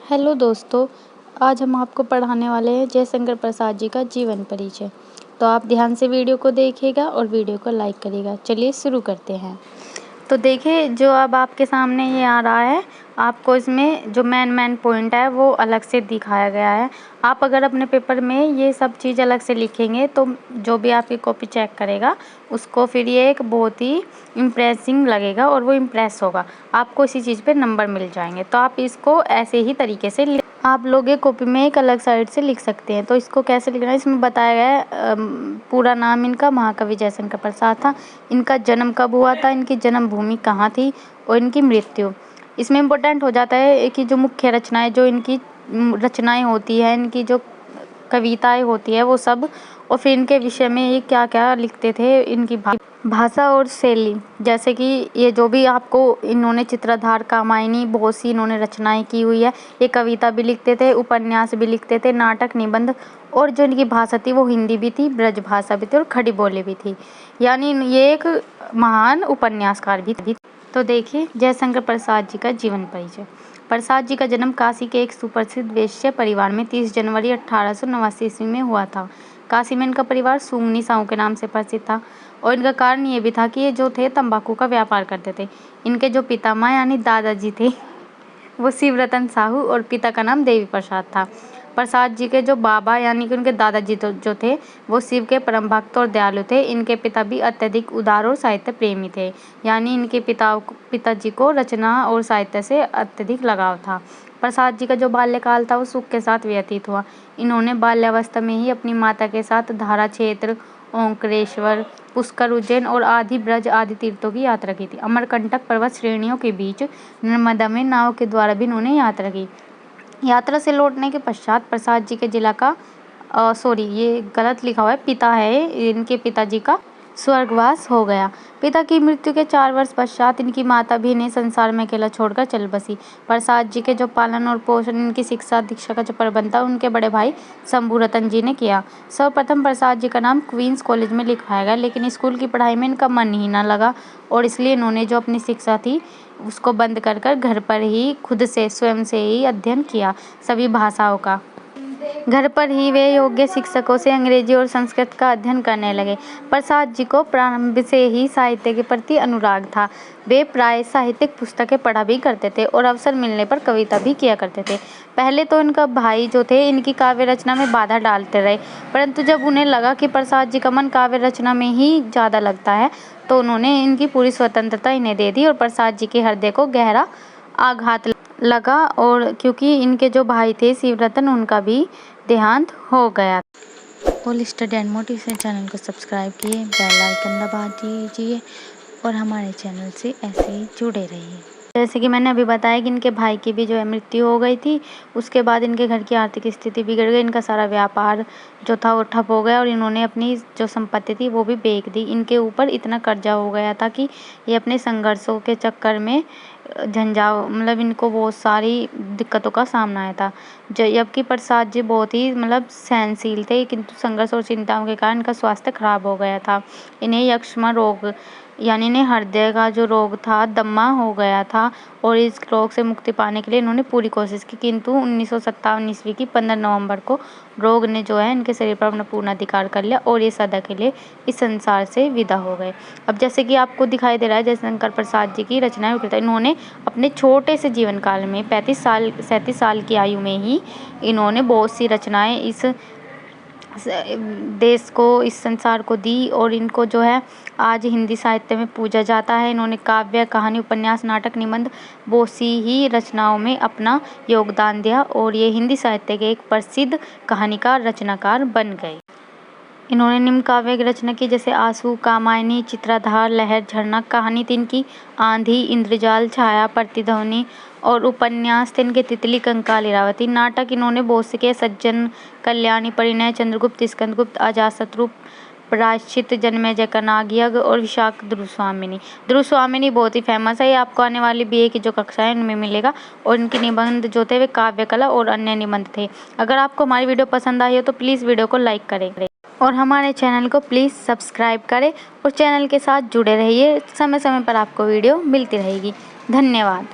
Hello दोस्तों, आज हम आपको पढ़ाने वाले हैं जयशंकर प्रसाद जी का जीवन परिचय। तो आप ध्यान से वीडियो को देखिएगा और वीडियो को लाइक करिएगा। चलिए शुरू करते हैं। तो देखिए, जो अब आपके सामने ये आ रहा है, आपको इसमें जो मेन पॉइंट है वो अलग से दिखाया गया है। आप अगर अपने पेपर में ये सब चीज़ अलग से लिखेंगे तो जो भी आपकी कॉपी चेक करेगा उसको फिर ये एक बहुत ही इम्प्रेसिंग लगेगा और वो इम्प्रेस होगा, आपको इसी चीज़ पे नंबर मिल जाएंगे। तो आप इसको ऐसे ही तरीके से आप लोग ये कॉपी में एक अलग साइड से लिख सकते हैं। तो इसको कैसे लिखना है, इसमें बताया गया है। पूरा नाम इनका महाकवि जयशंकर प्रसाद था। इनका जन्म कब हुआ था, इनकी जन्मभूमि कहाँ थी और इनकी मृत्यु। इसमें इम्पोर्टेंट हो जाता है कि जो मुख्य रचनाएं, जो इनकी रचनाएं होती है, इनकी जो कविताएं होती है वो सब, और फिर इनके विषय में ये क्या क्या लिखते थे, इनकी भाषा और शैली। जैसे कि ये जो भी आपको इन्होंने चित्रधार, कामायनी, बहुत सी इन्होंने रचनाएं की हुई है। ये कविता भी लिखते थे, उपन्यास भी लिखते थे, नाटक, निबंध, और जो इनकी भाषा थी वो हिंदी भी थी, ब्रज भाषा भी थी और खड़ी बोली भी थी। यानी ये एक महान उपन्यासकार भी थी। तो देखिए, जयशंकर प्रसाद जी का जीवन परिचय। प्रसाद जी का जन्म काशी के एक सुप्रसिद्ध वैश्य परिवार में 30 जनवरी 1889 ईस्वी में हुआ था। काशी में इनका परिवार सुंगनी साहू के नाम से प्रसिद्ध था और इनका कारण ये भी था कि ये जो थे तंबाकू का व्यापार करते थे। इनके जो पितामह यानी दादाजी थे वो शिवरतन साहू और पिता का नाम देवी प्रसाद था। प्रसाद जी के जो बाबा यानी कि उनके दादाजी जो थे वो शिव के परम भक्त और दयालु थे। इनके पिता भी अत्यधिक उदार और साहित्य प्रेमी थे। यानी इनके पिताजी को रचना और साहित्य से अत्यधिक लगाव था। प्रसाद जी का जो बाल्यकाल था वो सुख के साथ व्यतीत हुआ। इन्होंने बाल्यावस्था में ही अपनी माता के साथ धारा क्षेत्र, ओंकारेश्वर, पुष्कर, उज्जैन और आदि ब्रज आदि तीर्थों की यात्रा की थी। अमरकंटक पर्वत श्रेणियों के बीच नर्मदा में नाव के द्वारा भी इन्होंने यात्रा की। यात्रा से लौटने के पश्चात प्रसाद जी के जिला का ये गलत लिखा हुआ है, पिता है, इनके पिताजी का स्वर्गवास हो गया। पिता की मृत्यु के 4 वर्ष पश्चात इनकी माता भी इन्हें संसार में अकेला छोड़कर चल बसी। प्रसाद जी के जो पालन और पोषण, इनकी शिक्षा दीक्षा का जो प्रबंध था उनके बड़े भाई शंभुरतन जी ने किया। सर्वप्रथम प्रसाद जी का नाम क्वींस कॉलेज में लिखवाया गया, लेकिन स्कूल की पढ़ाई में इनका मन ही न लगा और इसलिए इन्होंने जो अपनी शिक्षा थी उसको बंद कर घर पर ही खुद से स्वयं से ही अध्ययन किया सभी भाषाओं का। घर पर ही वे योग्य शिक्षकों से अंग्रेजी और संस्कृत का अध्ययन करने लगे। प्रसाद जी को प्रारंभ से ही साहित्य के प्रति अनुराग था। वे प्राय साहित्यिक पुस्तकें पढ़ा भी करते थे और अवसर मिलने पर कविता भी किया करते थे। पहले तो इनका भाई जो थे इनकी काव्य रचना में बाधा डालते रहे, परंतु जब उन्हें लगा कि प्रसाद जी का मन काव्य रचना में ही ज़्यादा लगता है तो उन्होंने इनकी पूरी स्वतंत्रता इन्हें दे दी और प्रसाद जी के हृदय को गहरा आघात लगा। और क्योंकि इनके जो भाई थे शिवरतन, उनका भी देहांत हो गया। All study and motivation channel को सब्सक्राइब किए, बेल आइकन दबा दीजिए और हमारे चैनल से ऐसे ही जुड़े रहिए। जैसे कि मैंने अभी बताया कि इनके भाई की भी जो है मृत्यु हो गई थी, उसके बाद इनके घर की आर्थिक स्थिति बिगड़ गई। इनका सारा व्यापार जो था वो ठप हो गया और इन्होंने अपनी जो संपत्ति थी वो भी बेच दी। इनके ऊपर इतना कर्जा हो गया था कि ये अपने संघर्षों के चक्कर में इनको बहुत सारी दिक्कतों का सामना आया था। जबकि प्रसाद जी बहुत ही सहनशील थे, किंतु संघर्ष और चिंताओं के कारण इनका स्वास्थ्य खराब हो गया था। इन्हें यक्ष्मा रोग यानी इन्हें हृदय का जो रोग था, दम्मा हो गया था और इस रोग से मुक्ति पाने के लिए इन्होंने पूरी कोशिश की, किंतु 1957 ईस्वी की 15 नवंबर को रोग ने जो है इनके शरीर पर अपना पूर्ण अधिकार कर लिया और ये सदा के लिए इस संसार से विदा हो गए। अब जैसे कि आपको दिखाई दे रहा है जयशंकर प्रसाद जी की रचनाएं, इन्होंने अपने छोटे से जीवन काल में 37 साल की आयु में ही इन्होंने बहुत सी रचनाएं इस देश को, इस संसार को दी और इनको जो है आज हिंदी साहित्य में पूजा जाता है। इन्होंने काव्य, कहानी, उपन्यास, नाटक, निबंध बहुत सी ही रचनाओं में अपना योगदान दिया और ये हिंदी साहित्य के एक प्रसिद्ध कहानीकार, रचनाकार बन गए। इन्होंने निम्न काव्य की रचना की, जैसे आंसू, कामायनी, चित्रधार, लहर, झरना। कहानी थी इनकी आंधी, इंद्रजाल, छाया, प्रतिध्वनि और उपन्यास थे इनके तितली, कंकाल, लीलावती। नाटक इन्होंने बहुत से किए, सज्जन, कल्याणी, परिणय, चंद्रगुप्त, स्कंदगुप्त, अजातशत्रु, प्रायश्चित, जन्मेजय का नागयज्ञ और विशाख ध्रुवस्वामिनी। ध्रुवस्वामिनी बहुत ही फेमस है, ये आपको आने वाली बीए की जो कक्षा है उनमें मिलेगा। और इनके निबंध जो थे वे काव्य कला और अन्य निबंध थे। अगर आपको हमारी वीडियो पसंद आई हो तो प्लीज़ वीडियो को लाइक करें और हमारे चैनल को प्लीज़ सब्सक्राइब करें और चैनल के साथ जुड़े रहिए। समय समय पर आपको वीडियो मिलती रहेगी। धन्यवाद।